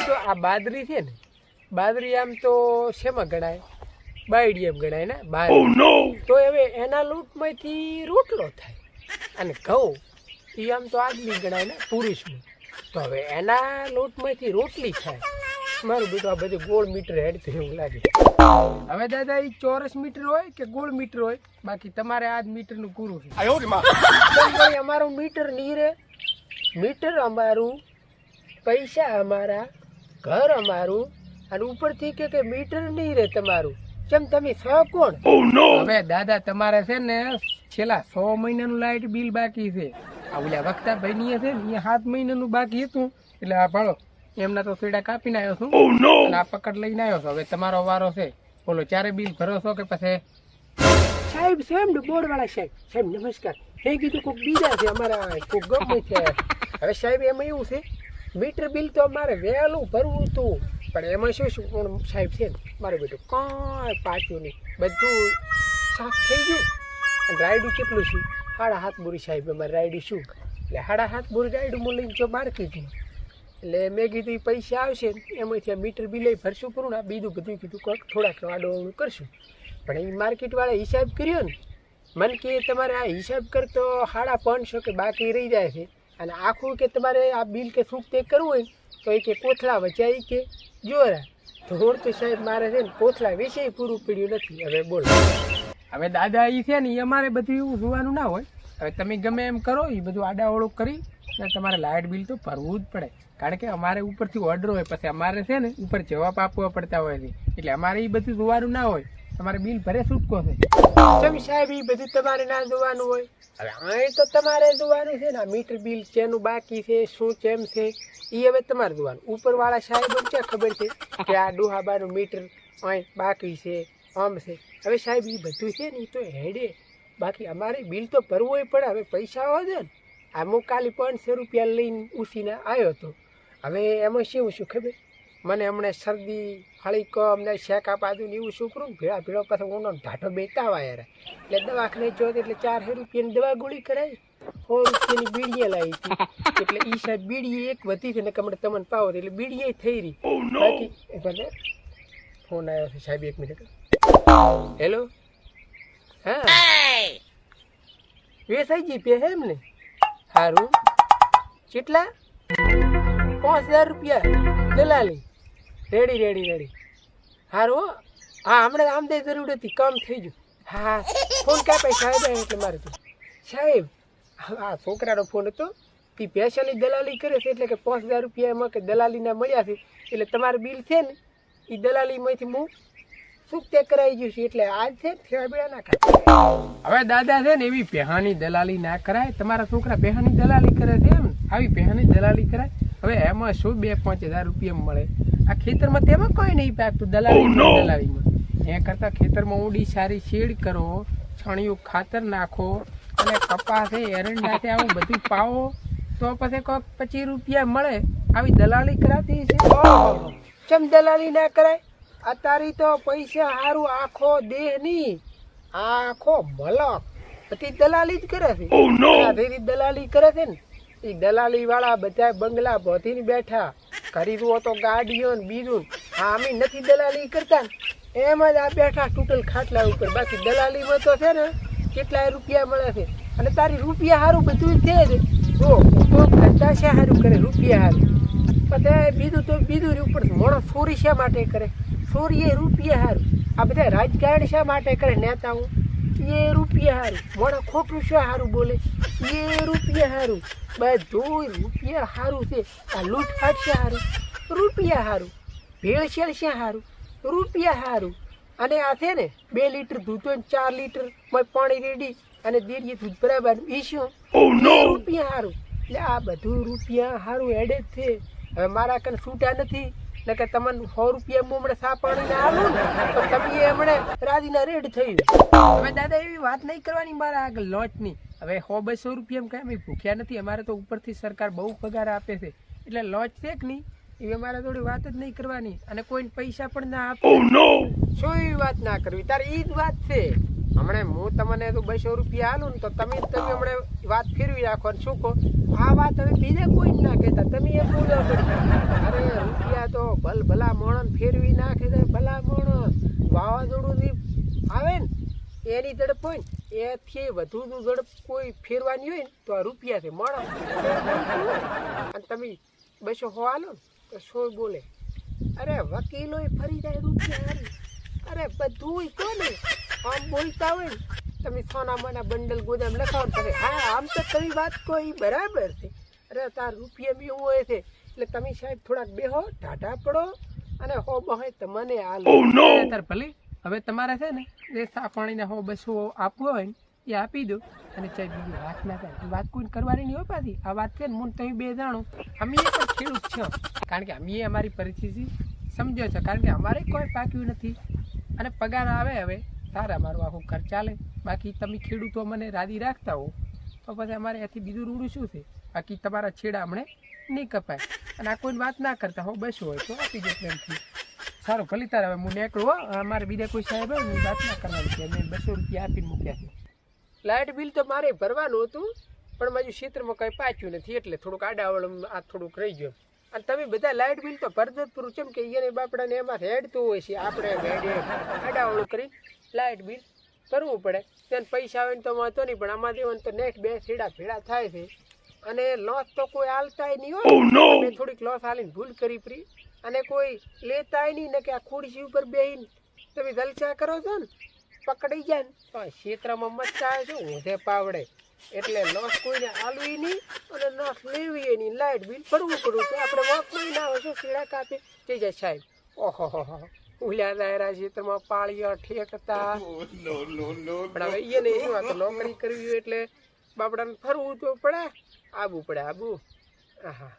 તો આ બાદરી છે ને, બાદરી આમ તો શેમાં ગણાય? બાયડી એમ ગણાય ને બાદરી. તો હવે એના લોટમાંથી રોટલો થાય. અને ઘઉં એ આમ તો આદમી ગણાય ને પુરુષમાં. તો હવે એના લોટમાંથી રોટલી થાય. મારું બેટું આ બધું ગોળ મીટર હેડતું એવું લાગે. હવે દાદા એ ચોરસ મીટર હોય કે ગોળ મીટર હોય, બાકી તમારે આ મીટરનું પૂરું છે. અમારું મીટર નહીં રે. મીટર અમારું, પૈસા અમારા, ઘર અમારું, અને ઉપરથી કે મીટર નહીં રે તમારું. કેમ તમે છો કોણ? હવે દાદા તમારે છે ને છેલ્લા 6 મહિનાનું લાઇટ બિલ બાકી છે. આ ઓલા વખતા ભાઈ ની છે ને 7 મહિનાનું બાકી હતું. એટલે આ ભાડો એમના તો સીડા કાપીને આવ્યો છું અને આ પકડ લઈને આવ્યો છું. હવે તમારો વારો છે. બોલો, ચારે બિલ ભરો છો કે પછી? સાહેબ સાહેબ બોર્ડ વાળા સાહેબ, સાહેબ નમસ્કાર. મેં કીધું કોઈક બીજા છે અમારા, કોઈક ગમે છે. હવે સાહેબ એમાં એવું છે, મીટર બિલ તો અમારે વહેલું ભરવું હતું, પણ એમાં શું પણ સાહેબ છે ને મારું બેટું કાંઈ પાછું નહીં, બધું સાફ થઈ ગયું. અને રાયડું કેટલું શું? 7.5 બોરી સાહેબ અમારે રાયડું શું? એટલે 7.5 બોરી રાયડું હું લઈને જો બહાર કીધું. એટલે મેં કીધું એ પૈસા આવશે એમાંથી આ મીટર બિલ ભરશું કરું ને, આ બીજું બધું કીધું થોડાક આડો કરશું. પણ એ માર્કેટવાળા હિસાબ કર્યો ને, મને કે તમારે આ હિસાબ કરતો 550 કે બાકી રહી જાય છે. અને આખું કે તમારે આ બિલ કે શું તે કરવું હોય તો એ કે કોથળા વચાઈ કે જોરા. તો હું તો સાહેબ મારે છે ને કોથળા વિશે પૂરું પડ્યું નથી. હવે બોલો, હવે દાદા એ છે ને એ અમારે બધું એવું જોવાનું ના હોય. હવે તમે ગમે એમ કરો, એ બધું આડાવડું કરી ને તમારે લાઇટ બિલ તો ભરવું જ પડે. કારણ કે અમારે ઉપરથી ઓર્ડર હોય, પછી અમારે છે ને ઉપર જવાબ આપવા પડતા હોય છે. એટલે અમારે એ બધું જોવાનું ના હોય. તમારે બિલ ભરે છૂટકો છે. તમે સાહેબ એ બધું તમારે ના જોવાનું હોય. હવે અહીં તો તમારે જોવાનું છે ને, આ મીટર બિલ શેનું બાકી છે, શું કેમ છે, એ હવે તમારે જોવાનું. ઉપરવાળા સાહેબ ક્યાં ખબર છે કે આ ડોહાબાનું મીટર અહીં બાકી છે, આમ છે. હવે સાહેબ એ બધું છે ને એ તો હેડે, બાકી અમારે બિલ તો ભરવું પડે. હવે પૈસા આવે છે ને, આ કાલે 500 રૂપિયા લઈને ઉસીને આવ્યો હતો. હવે એમાં શું ખબર, મને હમણાં શરદી હળી કમ ને શેકા પાદું ને એવું શું કરું ને, ભેળા પાછા ઓનો ઢાઢો બેતા યાર. એટલે દવાખાને જો એટલે 400 રૂપિયાની દવા ગોળી કરાવી, 100 રૂપિયાની બીડીએ લાવી હતી. એટલે એ સાહેબ બીડી એક વધી છે ને કમણે તમને પાવો એટલે બીડીએ થઈ રહી. બાકી ભલે ફોન આવ્યો છે સાહેબ, 1 મિનિટ. હેલો, હા વેસાઈજી પે હે એમને? સારું, કેટલા? 5000 રૂપિયા દલાલી. રેડી. સારું, હા હમણાં આમદે જરૂર હતી, કામ થઈ ગયું. હા ફોન કાપાય સાહેબ એટલે મારે તો સાહેબ હા છોકરાનો ફોન હતો. એ પૈસાની દલાલી કરે છે એટલે કે 5000 રૂપિયા એમાં કે દલાલીના મળ્યા છે. એટલે તમારું બિલ છે ને એ દલાલીમાંથી હું શું તે કરાવી ગયું છે. એટલે આજ છે થેવા બેડા ના ખાય. હવે દાદા છે ને એવી પેહાની દલાલી ના કરાય. તમારા છોકરા પેહાની દલાલી કરે છે એમ, આવી પેહાની દલાલી કરાય. હવે એમાં શું 2-5 હજાર રૂપિયા મળે. આ ખેતરમાં તેમાં કોઈ નહીં પાકતું દલાલીમાં. એ કરતા ખેતરમાં ઊંડી સારી શેડ કરો, છણિયું ખાતર નાખો અને કપાસ એરંડા છે આવું બધું પાવો તો પછી કોઈક 25 રૂપિયા મળે. આવી દલાલી કરાતી છે. ચમ દલાલી ના કરાય? અત્યારે તો પૈસા સારું આખો દેહ નહીં, આખો મલક બધી દલાલી જ કરે છે. દલાલી કરે છે ને એ દલાલી વાળા બધા બંગલા ભોધીને બેઠા, ખરીદવો તો ગાડીઓ ને બીજું. હા અમે નથી દલાલી કરતા ને, એમ જ આ બેઠા તૂટલ ખાટલા ઉપર. બાકી દલાલીમાં તો છે ને કેટલાય રૂપિયા મળે છે. અને તારી રૂપિયા સારું બધું છે જ. જો તો ધંધા શા સારું કરે, રૂપિયા સારું. પછી બીજું તો બીજું ઉપર મોડો ચોરી શા માટે કરે? ચોરી એ રૂપિયા સારું. આ બધા રાજકારણ શા માટે કરે? નેતાઓ એ રૂપિયા સારું. મોડો ખોટું શા સારું બોલે? એ રૂપિયા સારું. બધું રૂપિયા સારું છે. આ લૂંટફાટ શા સારું? રૂપિયા સારું. ભેળસેળ શા સારું? રૂપિયા સારું. અને આ છે ને 2 લીટર દૂધ હોય 4 લીટર પાણી રેડી અને દેડીએ દૂધ બરાબર ઈશું રૂપિયા સારું. એટલે આ બધું રૂપિયા સારું હેડે જ છે. હવે મારા કને છૂટા નથી એટલે કે તમને 100 રૂપિયા હમણાં સા પાણી ના આવું ને તો તમે હમણાં રાજીના રેડ થઈ જાય. હવે દાદા એવી વાત નહીં કરવાની મારા આગળ લોચની. હવે 100-200 રૂપિયા કઈ અમે ભૂખ્યા નથી. અમારે તો ઉપરથી સરકાર બહુ પગાર આપે છે. એટલે લોચ છે કે નહીં એ અમારે થોડી વાત જ નહીં કરવાની. અને કોઈને પૈસા પણ ના આપે. શું એવી વાત ના કરવી? તારે એ જ વાત છે. હમણાં હું તમને તો 200 રૂપિયા આલું ને તો તમે હમણાં વાત ફેરવી રાખો ને શું કહો આ વાત હવે બીજે કોઈ જ ના કહેતા. તમે એમ બોલો અરે રૂપિયા તો ભલા મોણન ફેરવી નાખે છે. ભલા મોણ વાવાઝોડું આવે ને એની ઝડપ હોય ને એથી વધુ ઝડપ કોઈ ફેરવાની હોય ને તો આ રૂપિયા છે મોણા. અને તમે 200 હાલો ને તો 100 બોલે. અરે વકીલો ફરી જાય રૂપિયા. અરે બધું કોને આમ બોલતા હોય ને તમે સોના મોના બંડલ ગોદામ લખાવો તમે હા આમ તો તમે વાત કોઈ બરાબર છે. અરે તાર રૂપિયા બી એવું હોય છે એટલે તમે સાહેબ થોડાક બેહો ટાટા પડો અને હો બહે તમને હાલો તાર ભલે. હવે તમારે છે ને એ સા પાણીના 100-200 આપવું હોય ને એ આપી દો અને ચાઈ બીજી વાત ના થાય. વાત કોઈ કરવાની નહીં હોય પાછી. આ વાત છે ને હું તમે બે જાણો અમે પણ ખેડૂત છો કારણ કે અમે અમારી પરિસ્થિતિ સમજો છો કારણ કે અમારે કોઈ પાક્યું નથી અને પગાર આવે હવે સારા અમારું આખું ઘર ચાલે. બાકી તમે ખેડૂતો મને રાજી રાખતા હો તો પછી અમારે એથી બીજું રૂડું શું છે. બાકી તમારા છેડા હમણે નહીં કપાય અને આ કોઈ વાત ના કરતા 100-200 હોય તો આપી દો પ્રેમથી. સારું ભલે તારે હવે હું નીકળું હો. અમારે બીજા કોઈ સાહેબ હોય ને વાત ના કરવાની છે. મેં 200 રૂપિયા આપીને મૂક્યા છે. લાઇટ બિલ તો મારે ભરવાનું હતું પણ મારું ક્ષેત્રમાં કંઈ પાચ્યું નથી એટલે થોડુંક આડાવળ આ થોડુંક રહી ગયું. અને તમે બધા લાઇટ બિલ તો ભરજો જ પૂરું ચમ કે એને બાપડાને એમાં હેડતું હોય છે. આપણે આડાવળું કરી લાઇટ બિલ ભરવું પડે. તેને પૈસા આવે ને તો વાંધો નહીં પણ આમાં દેવાનું તો નેક્સ્ટ 2 છેડા ભેળા થાય છે અને લોસ તો કોઈ હાલતાય નહીં હોય. મેં થોડીક લોસ હાલીને ભૂલ કરી પ્રી અને કોઈ લેતાય નહીં ને કે આ ખુરશી ઉપર બેહીને તમે જલસા કરો છો ને પકડી જાય ને તો ક્ષેત્રમાં મચતા છો વધે પાવડે એટલે લોસ કોઈને હાલવી નહીં અને લોસ લેવી નહીં. લાઇટ બિલ ભરવું પડવું તો આપણે વોકમાં ના હોય શું શેડા કાપે જઈ જાય સાહેબ. ઓહો ઉલ્યા દાયરા ક્ષેત્રમાં પાળીયા ઠેકતા પણ હવે એને એવા તો નોકરી કરવી હોય એટલે બાપડાને ફરવું તો પડે આબુ પડે આબુ. હા